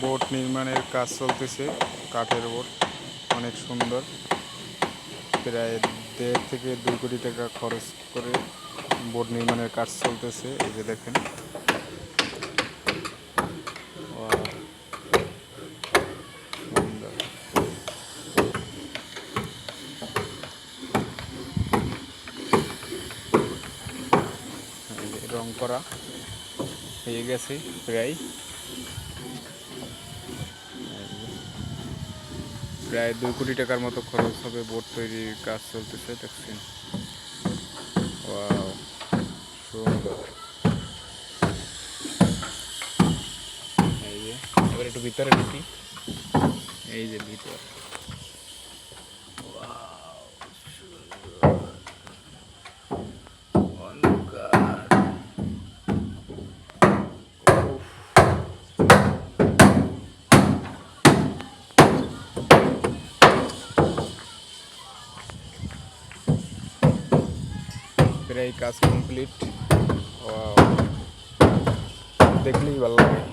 Boat নির্মাণের কাজ চলতেছে। কাঠের বোট অনেক সুন্দর, প্রায় 1.5 থেকে 2 কোটি টাকা খরচ করে বোট নির্মাণের কাজ চলতেছে। এই যে দেখেন, সুন্দর। রং করা হয়ে গেছে প্রায় 2 কোটি টাকার মতো খরচ হবে। বোট তৈরির কাজ চলতেছে, দেখছেন। ওয়াও, সুন্দর। এই যে এবার একটু ভিতরে ঢুকি। এই যে ভিতর, অন্ধকার। প্রায় কাজ কমপ্লিট। ওয়াও, দেখলেই ভালো লাগে।